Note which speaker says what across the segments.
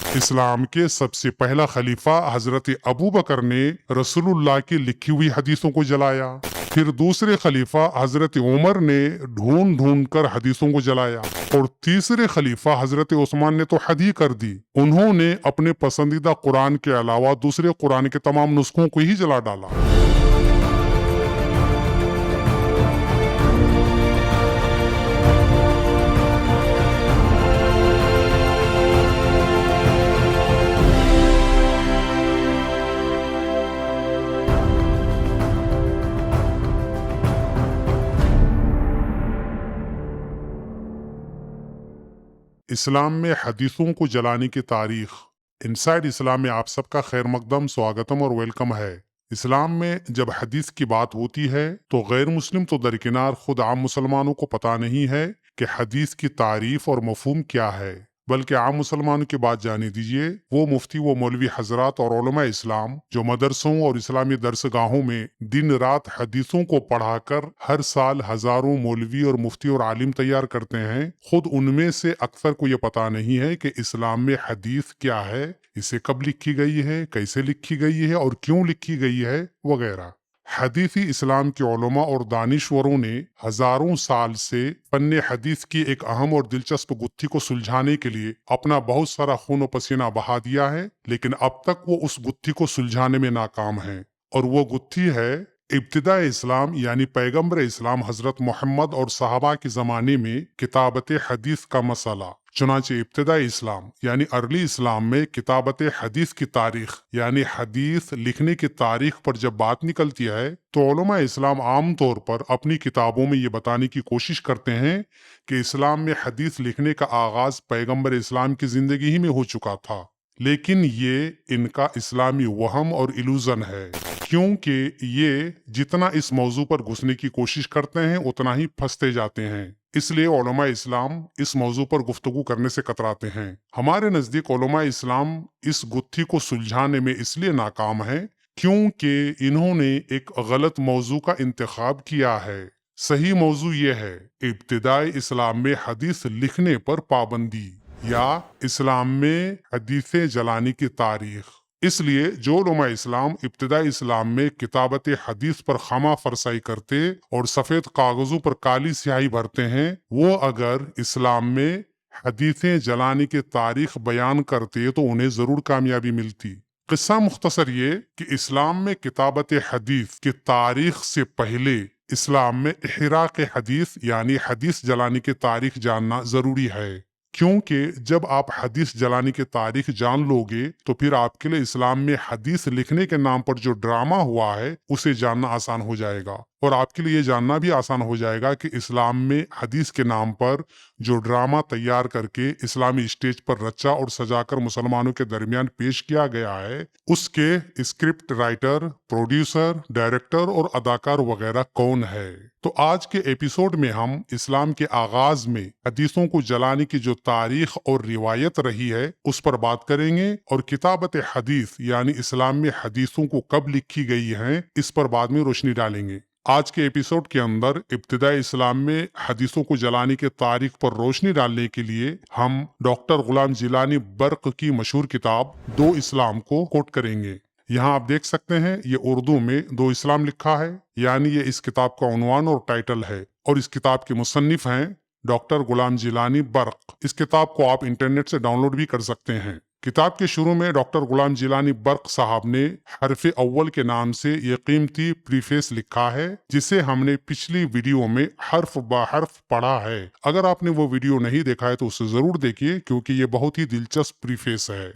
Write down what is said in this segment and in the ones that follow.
Speaker 1: इस्लाम के सबसे पहला खलीफा हजरत अबू बकर ने रसूलुल्लाह की लिखी हुई हदीसों को जलाया। फिर दूसरे खलीफा हजरत उमर ने ढूंढ ढूंढ कर हदीसों को जलाया और तीसरे खलीफा हजरत उस्मान ने तो हद ही कर दी। उन्होंने अपने पसंदीदा कुरान के अलावा दूसरे कुरान के तमाम नुस्खों को ही जला डाला। इस्लाम में हदीसों को जलाने की तारीख। इनसाइड इस्लाम में आप सबका खैर मकदम, स्वागतम और वेलकम है। इस्लाम में जब हदीस की बात होती है तो गैर मुस्लिम तो दरकिनार, खुद आम मुसलमानों को पता नहीं है कि हदीस की तारीफ और मफहूम क्या है। बल्कि आम मुसलमानों की बात जाने दीजिए, वो मुफ्ती व मौलवी हजरात और उलमा इस्लाम जो मदरसों और इस्लामी दरसगाहों में दिन रात हदीसों को पढ़ाकर हर साल हजारों मौलवी और मुफ्ती और आलिम तैयार करते हैं, खुद उनमें से अक्सर को ये पता नहीं है कि इस्लाम में हदीस क्या है, इसे कब लिखी गई है, कैसे लिखी गई है और क्यों लिखी गई है वगैरह। हदीसी इस्लाम के उलमा और दानिश्वरों ने हजारों साल से फन्ने हदीस की एक अहम और दिलचस्प गुत्थी को सुलझाने के लिए अपना बहुत सारा खून और पसीना बहा दिया है, लेकिन अब तक वो उस गुत्थी को सुलझाने में नाकाम है। और वो गुत्थी है इब्तिदा इस्लाम यानी पैगम्बर इस्लाम हजरत मोहम्मद और सहाबा के जमाने में किताबत हदीस का मसला। चुनांचे इब्तिदा इस्लाम यानी अर्ली इस्लाम में किताबत हदीस की तारीख यानी हदीस लिखने की तारीख पर जब बात निकलती है तो उलमा इस्लाम आम तौर पर अपनी किताबों में ये बताने की कोशिश करते हैं कि इस्लाम में हदीस लिखने का आगाज पैगम्बर इस्लाम की जिंदगी ही में हो चुका था। लेकिन ये इनका इस्लामी वहम और इल्यूजन है, क्योंकि ये जितना इस मौजू पर घुसने की कोशिश करते हैं उतना ही फंसते जाते हैं। इसलिए उलमा इस्लाम इस मौजू पर गुफ्तगू करने से कतराते हैं। हमारे नजदीक उलमा इस्लाम इस गुत्थी को सुलझाने में इसलिए नाकाम है क्योंकि इन्होंने एक गलत मौजू का इंतखाब किया है। सही मौजू ये है इब्तिदाई इस्लाम में हदीस लिखने पर पाबंदी या इस्लाम में हदीसें जलाने की तारीख। इसलिए जो उलमा इस्लाम इब्तिदाई इस्लाम में किताबत हदीस पर खामा फरसाई करते और सफेद कागजों पर काली स्याही भरते हैं, वो अगर इस्लाम में हदीसें जलाने की तारीख बयान करते तो उन्हें जरूर कामयाबी मिलती। किस्सा मुख्तसर ये कि इस्लाम में किताबत हदीस की तारीख से पहले इस्लाम में इहराक हदीस यानी हदीस जलाने की तारीख जानना जरूरी है, क्योंकि जब आप हदीस जलाने की तारीख जान लोगे तो फिर आपके लिए इस्लाम में हदीस लिखने के नाम पर जो ड्रामा हुआ है उसे जानना आसान हो जाएगा। और आपके लिए ये जानना भी आसान हो जाएगा कि इस्लाम में हदीस के नाम पर जो ड्रामा तैयार करके इस्लामी स्टेज पर रचा और सजाकर मुसलमानों के दरमियान पेश किया गया है, उसके स्क्रिप्ट राइटर, प्रोड्यूसर, डायरेक्टर और अदाकार वगैरह कौन है। तो आज के एपिसोड में हम इस्लाम के आगाज में हदीसों को जलाने की जो तारीख और रिवायत रही है उस पर बात करेंगे, और किताबत हदीस यानी इस्लाम में हदीसों को कब लिखी गई है इस पर बाद में रोशनी डालेंगे। आज के एपिसोड के अंदर इब्तिदाई इस्लाम में हदीसों को जलाने के तारीख पर रोशनी डालने के लिए हम डॉक्टर गुलाम जिलानी बर्क की मशहूर किताब दो इस्लाम को कोट करेंगे। यहाँ आप देख सकते हैं ये उर्दू में दो इस्लाम लिखा है, यानी ये इस किताब का उन्वान और टाइटल है, और इस किताब के मुसन्निफ हैं डॉक्टर गुलाम जिलानी बर्क। इस किताब को आप इंटरनेट से डाउनलोड भी कर सकते हैं। किताब के शुरू में डॉक्टर गुलाम जिलानी बर्क साहब ने हरफ अव्वल के नाम से ये कीमती प्रीफेस लिखा है, जिसे हमने पिछली वीडियो में हर्फ ब हर्फ पढ़ा है। अगर आपने वो वीडियो नहीं देखा है तो उसे जरूर देखिए, क्योंकि ये बहुत ही दिलचस्प प्रीफेस है।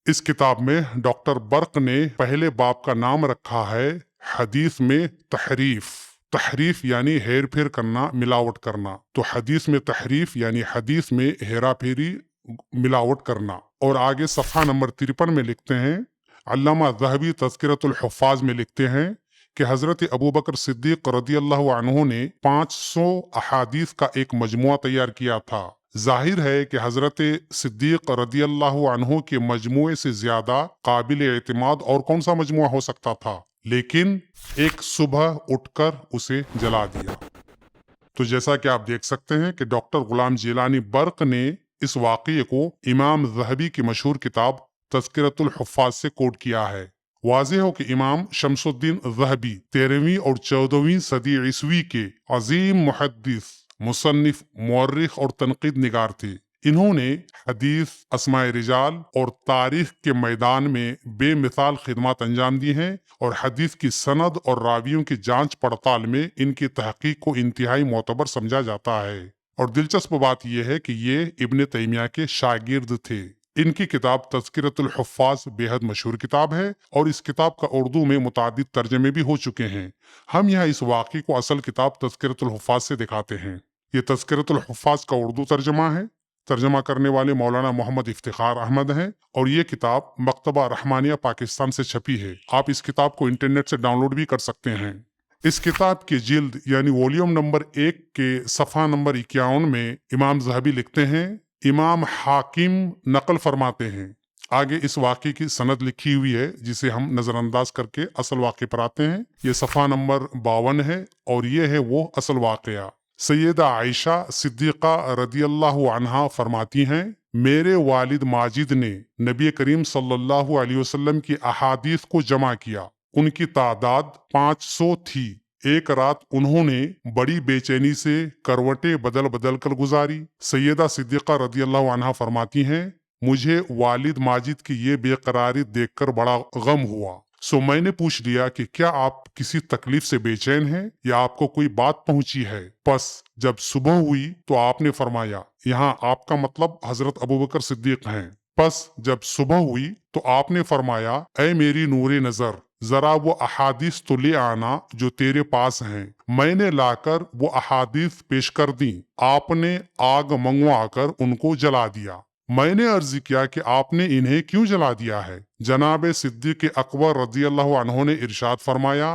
Speaker 1: इस किताब में डॉक्टर बर्क ने पहले बाब का नाम रखा है हदीस में तहरीफ। तहरीफ यानी हेर फेर करना, मिलावट करना। तो हदीस में तहरीफ यानी हदीस में हेरा फेरी, मिलावट करना। और आगे सफ़ा नंबर 53 में लिखते हैं, अल्लामा ज़हबी तज़किरतुल हुफ़्फ़ाज़ में लिखते हैं कि हज़रत अबू बकर सिद्दीक़ रज़ियल्लाहु अन्हु ने 500 अहादीस का एक मजमुआ तैयार किया था। जाहिर है कि हज़रत सिद्दीक़ रज़ियल्लाहु अन्हु के मजमुए से ज्यादा काबिल एतमाद और कौन सा मजमुआ हो सकता था, लेकिन एक सुबह उठकर उसे जला दिया। तो जैसा कि आप देख सकते हैं कि डॉक्टर गुलाम जिलानी बर्क ने इस वाक़ये को इमाम ज़हबी की मशहूर किताब तज़किरतुल हुफ़्फ़ाज़ से कोट किया है। वाज़ेह हो कि इमाम शम्सुद्दीन ज़हबी 13वीं और 14वीं सदी ईस्वी के अज़ीम मुहद्दिस, मुसन्निफ, मुअर्रिख और तनक़ीद निगार थे। इन्होंने हदीस, अस्माए रिजाल और तारीख के मैदान में बेमिसाल खिदमत अंजाम दी हैं और हदीस की सनद और रावियों की जांच पड़ताल में इनकी तहकीक को इंतहाई मोतबर समझा जाता है। और दिलचस्प बात यह है कि ये इब्न तैमिया के शागिर्द थे। इनकी किताब तज़किरतुल हुफ़्फ़ाज़ बेहद मशहूर किताब है और इस किताब का उर्दू में मुतादिद तर्जमे भी हो चुके हैं। हम यहाँ इस वाक़े को असल किताब तज़किरतुल हुफ़्फ़ाज़ से दिखाते हैं। ये तज़किरतुल हुफ़्फ़ाज़ का उर्दू तर्जमा है। तर्जमा करने वाले मौलाना मोहम्मद इफ्तिखार अहमद हैं और ये किताब मकतबा रहमानिया पाकिस्तान से छपी है। आप इस किताब को इंटरनेट से डाउनलोड भी कर सकते हैं। इस किताब की जिल्द यानी वॉल्यूम नंबर 1 के सफ़ा नंबर 51 में इमाम ज़हबी लिखते हैं, इमाम हाकिम नकल फरमाते हैं। आगे इस वाक़े की सनद लिखी हुई है जिसे हम नज़रअंदाज करके असल वाक़े पर आते हैं। ये सफ़ा नंबर 52 है और ये है वो असल वाक़या। सैयदा आयशा सिद्दीक़ा रदियल्लाहु अन्हा फरमाती हैं, मेरे वालिद माजिद ने नबी करीम सल्लल्लाहु अलैहि वसल्लम की अहादीस को जमा किया। उनकी तादाद 500 थी। एक रात उन्होंने बड़ी बेचैनी से करवटें बदल बदल कर गुजारी। सैयदा सिद्दीक़ा रदियल्लाहु अन्हा फरमाती हैं, मुझे वालिद माजिद की ये बेकरारी देखकर बड़ा गम हुआ। सो मैंने पूछ लिया कि क्या आप किसी तकलीफ से बेचैन हैं या आपको कोई बात पहुंची है। बस जब सुबह हुई तो आपने फरमाया, यहाँ आपका मतलब हजरत अबू बकर सिद्दीक हैं। बस जब सुबह हुई तो आपने फरमाया, ऐ मेरी नूरे नजर, जरा वो अहादीस तो ले आना जो तेरे पास हैं। मैंने लाकर वो अहादीस पेश कर दी। आपने आग मंगवा कर उनको जला दिया। मैंने अर्ज किया कि आपने इन्हें क्यों जला दिया है। जनाब सिद्दीक अकबर रज़ियल्लाहु अन्हु ने इरशाद फरमाया,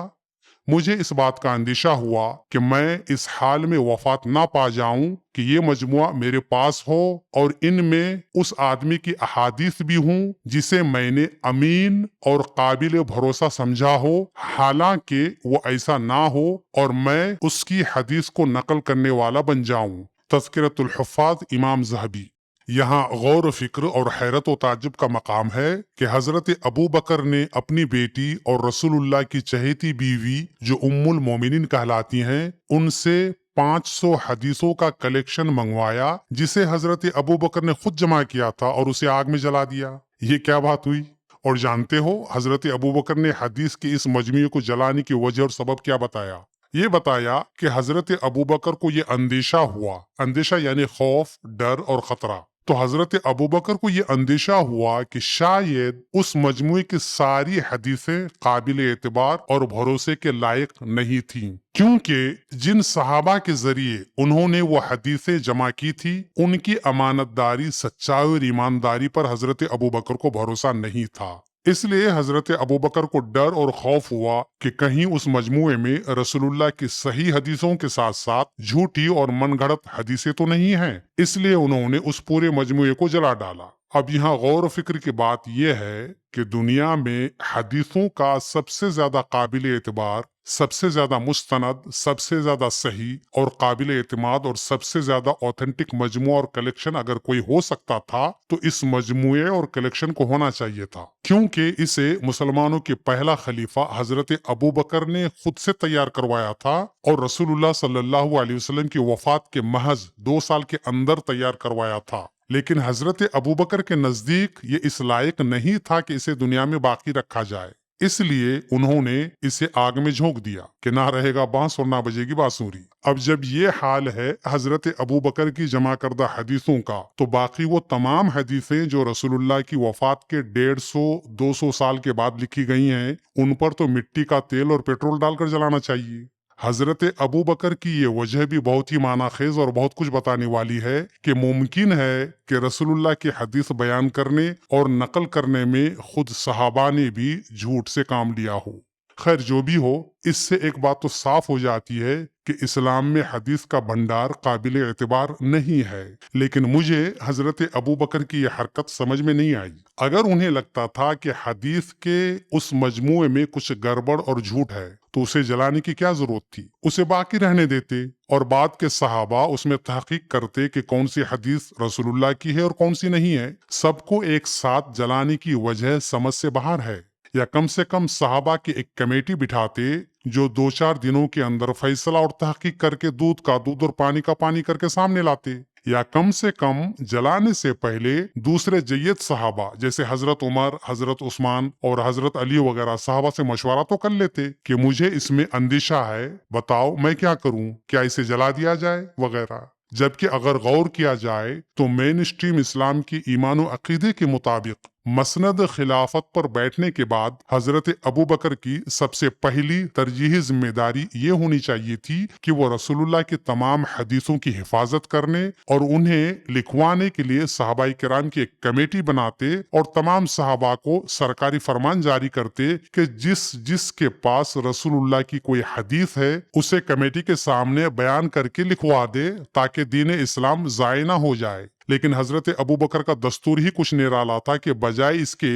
Speaker 1: मुझे इस बात का अंदेशा हुआ कि मैं इस हाल में वफात ना पा जाऊं कि ये मजमुआ मेरे पास हो और इनमें उस आदमी की अहादीस भी हूँ जिसे मैंने अमीन और काबिल भरोसा समझा हो, हालांकि वो ऐसा ना हो और मैं उसकी हदीस को नकल करने वाला बन जाऊं। तज़किरतुल हुफ़्फ़ाज़ इमाम ज़हबी। यहाँ गौर फिक्र और हैरत व ताज्जुब का मकाम है कि हजरत अबू बकर ने अपनी बेटी और रसूलुल्लाह की चहेती बीवी जो उम्मुल मोमिनीन कहलाती हैं उनसे 500 हदीसों का कलेक्शन मंगवाया जिसे हजरत अबू बकर ने खुद जमा किया था और उसे आग में जला दिया। ये क्या बात हुई। और जानते हो हजरत अबू बकर ने हदीस के इस मजमूए को जलाने की वजह और सबब क्या बताया। ये बताया कि हजरत अबू बकर को ये अंदेशा हुआ, अंदेशा यानी खौफ, डर और खतरा। तो हजरत अबू बकर को ये अंदेशा हुआ कि शायद उस मजमुए की सारी हदीसें काबिल एतबार और भरोसे के लायक नहीं थीं, क्योंकि जिन सहाबा के जरिए उन्होंने वो हदीसें जमा की थी उनकी अमानतदारी, सच्चाई और ईमानदारी पर हजरत अबू बकर को भरोसा नहीं था। इसलिए हजरत अबू बकर को डर और खौफ हुआ कि कहीं उस मजमुए में रसूलुल्लाह की सही हदीसों के साथ साथ झूठी और मनगढ़ंत हदीसें तो नहीं हैं। इसलिए उन्होंने उस पूरे मजमुए को जला डाला। अब यहाँ गौर फिक्र की बात यह है कि दुनिया में हदीसों का सबसे ज्यादा काबिल एतबार, सबसे ज्यादा मुस्तनद, सबसे ज्यादा सही और काबिल एतमाद और सबसे ज्यादा ऑथेंटिक मजमुआ और कलेक्शन अगर कोई हो सकता था तो इस मजमुए और कलेक्शन को होना चाहिए था, क्योंकि इसे मुसलमानों के पहला खलीफा हजरत अबू बकर ने खुद से तैयार करवाया था और रसूलुल्लाह सल्लल्लाहु अलैहि वसल्लम की वफात के महज 2 साल के अंदर तैयार करवाया था। लेकिन हजरत अबू बकर के नजदीक ये इस लायक नहीं था कि इसे दुनिया में बाकी रखा जाए, इसलिए उन्होंने इसे आग में झोंक दिया कि ना रहेगा बांस और ना बजेगी बांसुरी। अब जब ये हाल है हजरत अबू बकर की जमा करदा हदीसों का, तो बाकी वो तमाम हदीसें जो रसूलुल्लाह की वफात के 150-200 साल के बाद लिखी गई हैं, उन पर तो मिट्टी का तेल और पेट्रोल डालकर जलाना चाहिए। हजरत अबू बकर की ये वजह भी बहुत ही मानाखेज और बहुत कुछ बताने वाली है कि मुमकिन है कि रसूलुल्लाह की हदीस बयान करने और नकल करने में खुद सहाबा ने भी झूठ से काम लिया हो। खैर जो भी हो, इससे एक बात तो साफ हो जाती है कि इस्लाम में हदीस का भंडार काबिल एतबार नहीं है। लेकिन मुझे हजरत अबू बकर की यह हरकत समझ में नहीं आई। अगर उन्हें लगता था कि हदीस के उस मजमुए में कुछ गड़बड़ और झूठ है तो उसे जलाने की क्या जरूरत थी, उसे बाकी रहने देते और बाद के सहाबा उसमें तहकीक करते कि कौन सी हदीस रसूलुल्लाह की है और कौन सी नहीं है। सबको एक साथ जलाने की वजह समझ से बाहर है। या कम से कम सहाबा की एक कमेटी बिठाते जो 2-4 दिनों के अंदर फैसला और तहकीक करके दूध का दूध और पानी का पानी करके सामने लाते। या कम से कम जलाने से पहले दूसरे जय्यद सहाबा जैसे हजरत उमर, हजरत उस्मान और हजरत अली वगैरह सहाबा से मशवरा तो कर लेते कि मुझे इसमें अंदेशा है, बताओ मैं क्या करूं, क्या इसे जला दिया जाए वगैरह। जबकि अगर गौर किया जाए तो मेन स्ट्रीम इस्लाम की ईमान और अकीदे के मुताबिक मसनद खिलाफत पर बैठने के बाद हजरत अबू बकर की सबसे पहली तरजीही जिम्मेदारी ये होनी चाहिए थी कि वो रसूलुल्लाह की तमाम हदीसों की हिफाजत करने और उन्हें लिखवाने के लिए सहाबाई किराम की एक कमेटी बनाते और तमाम सहाबा को सरकारी फरमान जारी करते कि जिस जिसके पास रसूलुल्लाह की कोई हदीस है उसे कमेटी के सामने बयान करके लिखवा दे ताकि दीन इस्लाम जाये ना हो जाए। लेकिन हजरत अबू बकर का दस्तूर ही कुछ निराला था कि बजाय इसके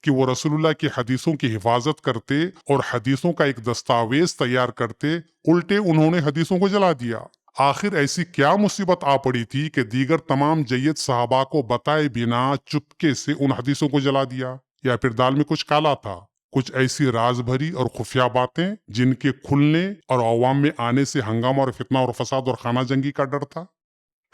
Speaker 1: कि वो रसूलुल्लाह की हदीसों की हिफाजत करते और हदीसों का एक दस्तावेज तैयार करते, उल्टे उन्होंने हदीसों को जला दिया। आखिर ऐसी क्या मुसीबत आ पड़ी थी कि दीगर तमाम जय्यद सहाबा को बताए बिना चुपके से उन हदीसों को जला दिया? या फिर दाल में कुछ काला था? कुछ ऐसी राज भरी और खुफिया बातें जिनके खुलने और अवाम में आने से हंगामा और फितना और फसाद और खाना जंगी का डर था।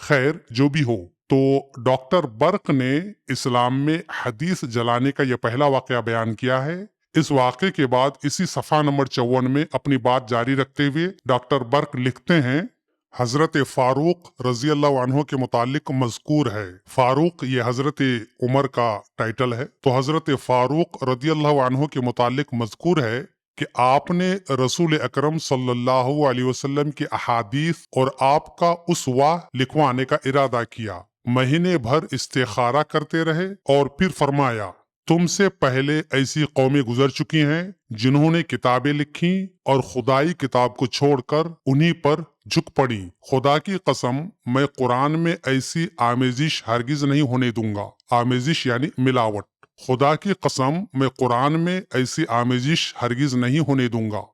Speaker 1: खैर जो भी हो, तो डॉक्टर बर्क ने इस्लाम में हदीस जलाने का यह पहला वाकया बयान किया है। इस वाक़े के बाद इसी सफ़ा नंबर 54 में अपनी बात जारी रखते हुए डॉक्टर बर्क लिखते हैं, हजरत फारूक रजी अल्लाह अन्हो के मुतालिक मज़कूर है। फारूक ये हजरत उमर का टाइटल है, तो हजरत फारूक रजी अल्लाह अन्हो के मुतालिक मज़कूर है कि आपने रसूल अकरम सल्लल्लाहु अलैहि वसल्लम की अहादीस और आपका उसवा लिखवाने का इरादा किया। महीने भर इस्तिखारा करते रहे और फिर फरमाया, तुमसे पहले ऐसी कौमें गुजर चुकी हैं जिन्होंने किताबें लिखी और खुदाई किताब को छोड़कर उन्हीं पर झुक पड़ी। खुदा की कसम मैं कुरान में ऐसी आमेजिश हरगिज नहीं होने दूंगा। आमेजिश यानी मिलावट। खुदा की कसम मैं कुरान में ऐसी आमेजिश हरगिज नहीं होने दूंगा।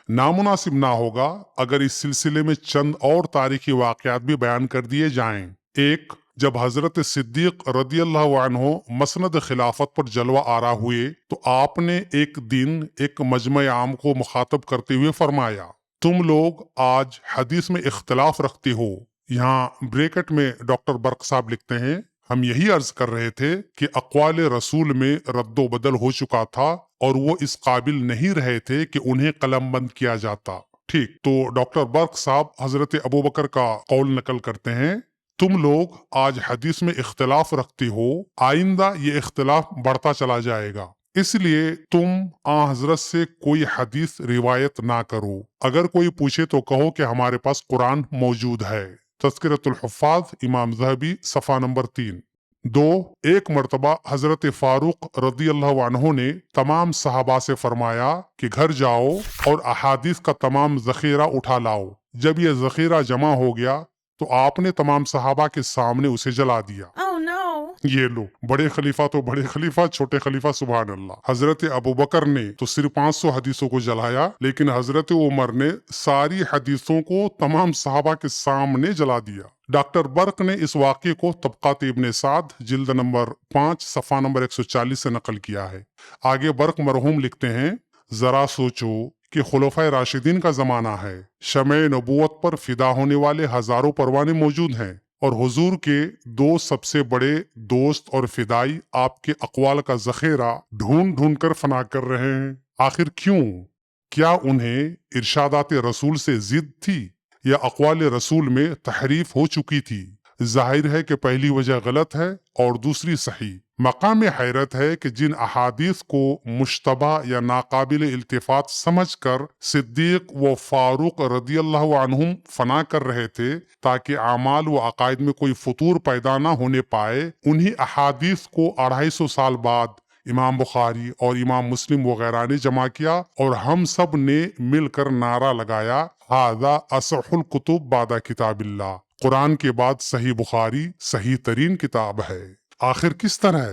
Speaker 1: नामुनासिब ना होगा अगर इस सिलसिले में चंद और तारीखी वाकयात भी बयान कर दिए जाएं। एक, जब हजरत सिद्दीक रदी अल्लाह अन्हो मसनद खिलाफत पर जलवा आरा हुए तो आपने एक दिन एक मजमे आम को मुखातब करते हुए फरमाया, तुम लोग आज हदीस में इख्तलाफ रखते हो। यहाँ ब्रैकेट में डॉक्टर बर्क साहब लिखते हैं, हम यही अर्ज कर रहे थे कि अक़वाल रसूल में रद्दो बदल हो चुका था और वो इस काबिल नहीं रहे थे कि उन्हें कलमबंद किया जाता। ठीक, तो डॉक्टर बर्क साहब हजरत अबू बकर का कौल नकल करते हैं, तुम लोग आज हदीस में इख्तलाफ रखते हो, आइंदा ये इख्तलाफ बढ़ता चला जाएगा, इसलिए तुम आ हजरत से कोई हदीस रिवायत ना करो। अगर कोई पूछे तो कहो कि हमारे पास कुरान मौजूद है। तज़किरतुल हुफ़्फ़ाज़ इमाम ज़हबी सफ़ा नंबर 3। 2, एक मर्तबा हजरत फारूक रदी अल्लाह अन्हो ने तमाम सहाबा से फरमाया कि घर जाओ और अहादीस का तमाम जखीरा उठा लाओ। जब यह जखीरा जमा हो गया तो आपने तमाम सहाबा के सामने उसे जला दिया।
Speaker 2: Oh no!
Speaker 1: ये लो, बड़े खलीफा तो बड़े खलीफा, छोटे खलीफा सुभान अल्लाह। हजरत अबू बकर ने तो सिर्फ 500 हदीसों को जलाया, लेकिन हजरत उमर ने सारी हदीसों को तमाम सहाबा के सामने जला दिया। डॉक्टर बर्क ने इस वाक़े को तबक़ात इब्ने साद जिल्द नंबर 5 सफ़ा नंबर 140 से नकल किया है। आगे बर्क मरहूम लिखते हैं, जरा सोचो कि खुलफाए राशिदीन का जमाना है, शमे नबूवत पर फिदा होने वाले हजारों परवाने मौजूद हैं और हुजूर के दो सबसे बड़े दोस्त और फिदाई आपके अक़वाल का जखेरा ढूंढ ढूंढ कर फना कर रहे हैं। आखिर क्यों? क्या उन्हें इरशादात रसूल से जिद थी या अक़वाल रसूल में तहरीफ हो चुकी थी? जाहिर है कि पहली वजह गलत है और दूसरी सही। मकाम हैरत है कि जिन अहादीस को मुश्तबा या नाकाबिल इल्तिफात समझकर सिद्दीक व फारूक रदी अल्लाह अन्हुम फना कर रहे थे ताकि आमाल व अकायद में कोई फतूर पैदा न होने पाए, उन्हीं अहादीस को 250 साल बाद इमाम बुखारी और इमाम मुस्लिम वगैरह ने जमा किया और हम सब ने मिलकर नारा लगाया, हादा असहुल कुतुब बादा किताबिल्लाह, कुरान के बाद सही बुखारी सही तरीन किताब है। आखिर किस तरह?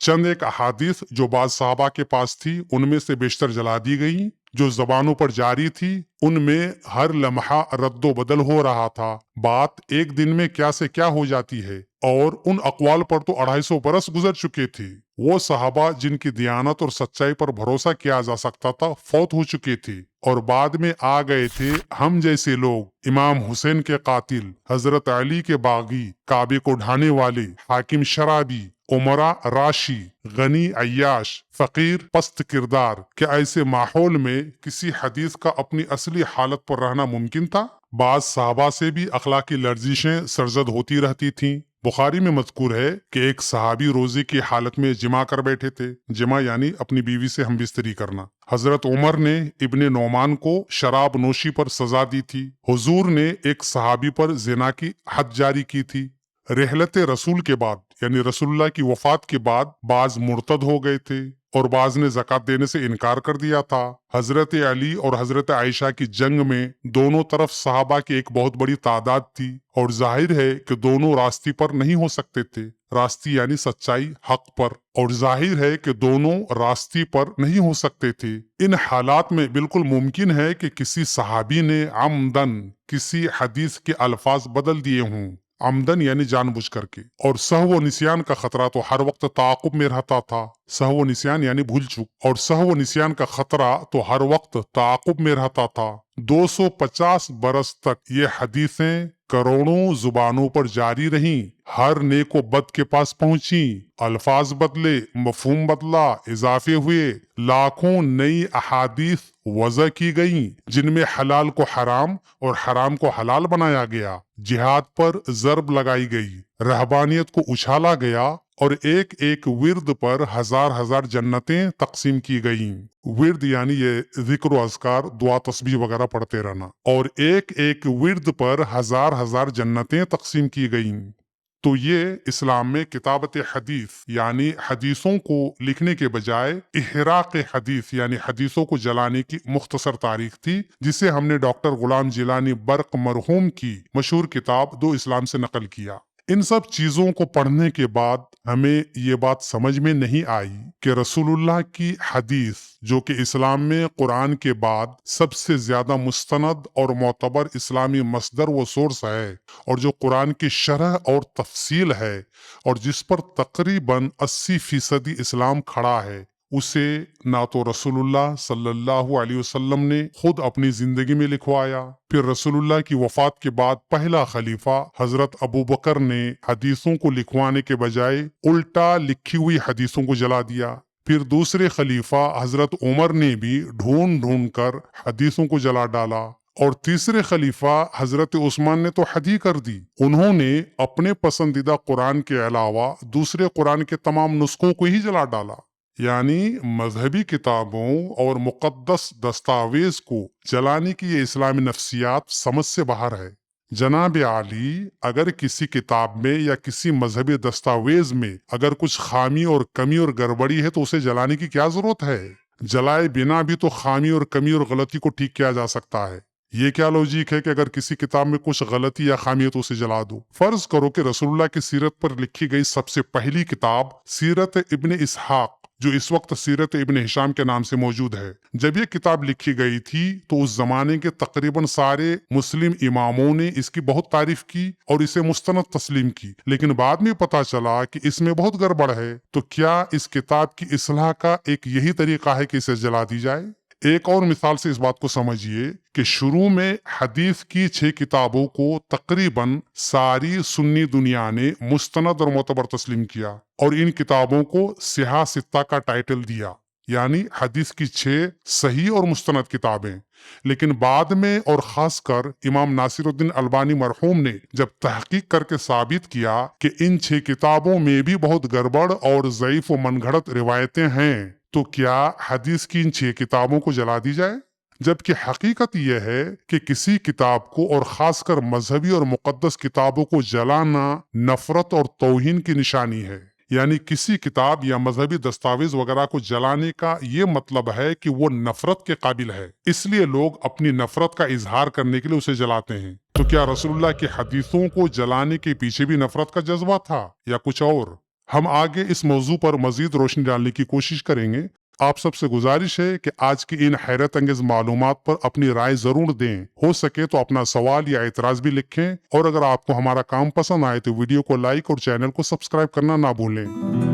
Speaker 1: चंद एक अहादीस जो बाज साहबा के पास थी उनमें से बेशतर जला दी गई, जो जबानों पर जारी थी उनमें हर लम्हा रद्दो बदल हो रहा था। बात एक दिन में क्या से क्या हो जाती है, और उन अक़वाल पर तो 250 बरस गुजर चुके थे। वो सहाबा जिनकी दियानत और सच्चाई पर भरोसा किया जा सकता था फौत हो चुके थे, और बाद में आ गए थे हम जैसे लोग। इमाम हुसैन के कातिल, हजरत अली के बागी, काबे को ढाने वाले, हाकिम शराबी, उमरा राशी, गनी अय्याश, फकीर पस्त किरदार। क्या ऐसे माहौल में किसी हदीस का अपनी असली हालत पर रहना मुमकिन था? बाज साहबा से भी अखलाकी लर्जिशें सरजद होती रहती थीं। बुखारी में मज़कूर है कि एक सहाबी रोजे की हालत में जिमा कर बैठे थे। जिमा यानी अपनी बीवी से हमबिस्तरी करना। हजरत उमर ने इब्ने नौमान को शराब नोशी पर सजा दी थी। हुजूर ने एक सहाबी पर जिना की हद जारी की थी। रहलत रसूल के बाद यानी रसूलुल्लाह की वफात के बाद बाज मुर्तद हो गए थे, और बाज ने ज़कात देने से इनकार कर दिया था। हजरत अली और हजरत आयशा की जंग में दोनों तरफ सहाबा की एक बहुत बड़ी तादाद थी, और जाहिर है कि दोनों रास्ते पर नहीं हो सकते थे। रास्ती यानी सच्चाई, हक पर, और जाहिर है कि दोनों रास्ते पर नहीं हो सकते थे। इन हालात में बिल्कुल मुमकिन है कि किसी सहाबी ने आमदन किसी हदीस के अल्फाज बदल दिए हों, आमदन यानी जानबूझ करके। और सहव निस्यान का खतरा तो हर वक्त ताक़ुब में रहता था। सहव निस्यान यानी भूल चूक, और सहव निस्यान का खतरा तो हर वक्त ताक़ुब में रहता था। 250 बरस तक ये हदीसें करोड़ों जुबानों पर जारी रहीं। हर नेको बद के पास पहुंची, अल्फाज बदले, मफहूम बदला, इजाफे हुए, लाखों नई अहादीस वज़ा की गईं, जिनमें हलाल को हराम और हराम को हलाल बनाया गया। जिहाद पर ज़रब लगाई गई, रहबानियत को उछाला गया, और एक एक विर्द पर हजार हजार जन्नतें तकसीम की गईं। विर्द यानी ये जिक्र अज़कार, दुआ तस्बीह वगैरह पढ़ते रहना, और एक एक विर्द पर हजार हजार जन्नतें तकसीम की गईं। तो ये इस्लाम में किताबत हदीस यानी हदीसों को लिखने के बजाय इहराक हदीस यानी हदीसों को जलाने की मुख्तसर तारीख थी, जिसे हमने डॉक्टर गुलाम जिलानी बर्क मरहूम की मशहूर किताब दो इस्लाम से नकल किया। इन सब चीजों को पढ़ने के बाद हमें ये बात समझ में नहीं आई कि रसूलुल्लाह की हदीस, जो कि इस्लाम में कुरान के बाद सबसे ज्यादा मुस्तनद और मोतबर इस्लामी मसदर व सोर्स है, और जो कुरान की शरह और तफसील है, और जिस पर तकरीबन 80% इस्लाम खड़ा है, उसे ना तो रसूलुल्लाह सल्लल्लाहु अलैहि वसल्लम ने खुद अपनी जिंदगी में लिखवाया, फिर रसूलुल्लाह की वफात के बाद पहला खलीफा हजरत अबू बकर ने हदीसों को लिखवाने के बजाय उल्टा लिखी हुई हदीसों को जला दिया। फिर दूसरे खलीफा हजरत उमर ने भी ढूंढ ढूंढ कर हदीसों को जला डाला, और तीसरे खलीफा हजरत उस्मान ने तो हद ही कर दी। उन्होंने अपने पसंदीदा कुरान के अलावा दूसरे कुरान के तमाम नुस्खों को ही जला डाला। यानी मजहबी किताबों और मुकद्दस दस्तावेज को जलाने की ये इस्लामी नफ्सियात समझ से बाहर है। जनाब आली, अगर किसी किताब में या किसी मजहबी दस्तावेज में अगर कुछ खामी और कमी और गड़बड़ी है तो उसे जलाने की क्या जरूरत है? जलाए बिना भी तो खामी और कमी और गलती को ठीक किया जा सकता है। ये क्या लॉजिक है कि अगर किसी किताब में कुछ गलती या खामी है तो उसे जला दो? फर्ज करो कि रसूलुल्लाह की सीरत पर लिखी गई सबसे पहली किताब सीरत इब्ने इसहाक, जो इस वक्त सीरत इब्ने हिशाम के नाम से मौजूद है, जब ये किताब लिखी गई थी तो उस जमाने के तकरीबन सारे मुस्लिम इमामों ने इसकी बहुत तारीफ की और इसे मुस्तनद तस्लीम की। लेकिन बाद में पता चला कि इसमें बहुत गड़बड़ है। तो क्या इस किताब की इस्लाह का एक यही तरीका है कि इसे जला दी जाए? एक और मिसाल से इस बात को समझिए कि शुरू में हदीस की 6 किताबों को तकरीबन सारी सुन्नी दुनिया ने मुस्तनद और मोतबर तस्लीम किया, और इन किताबों को सिहा सित्ता का टाइटल दिया, यानी हदीस की 6 सही और मुस्तनद किताबें। लेकिन बाद में और खासकर इमाम नासिरुद्दीन अलबानी मरहूम ने जब तहकीक करके साबित किया कि इन 6 किताबों में भी बहुत गड़बड़ और ज़ईफ व मनगढ़ंत रिवायतें हैं, तो क्या हदीस की इन 6 किताबों को जला दी जाए? जबकि हकीकत यह है कि किसी किताब को और खासकर मजहबी और मुकद्दस किताबों को जलाना नफरत और तौहीन की निशानी है। यानी किसी किताब या मजहबी दस्तावेज वगैरह को जलाने का ये मतलब है कि वो नफरत के काबिल है, इसलिए लोग अपनी नफरत का इजहार करने के लिए उसे जलाते हैं। तो क्या रसूलुल्लाह की हदीसों को जलाने के पीछे भी नफरत का जज्बा था या कुछ और? हम आगे इस मौजू पर मजीद रोशनी डालने की कोशिश करेंगे। आप सबसे गुजारिश है कि आज की इन हैरत अंगेज मालूमात पर अपनी राय जरूर दें। हो सके तो अपना सवाल या एतराज भी लिखें, और अगर आपको हमारा काम पसंद आए तो वीडियो को लाइक और चैनल को सब्सक्राइब करना ना भूलें।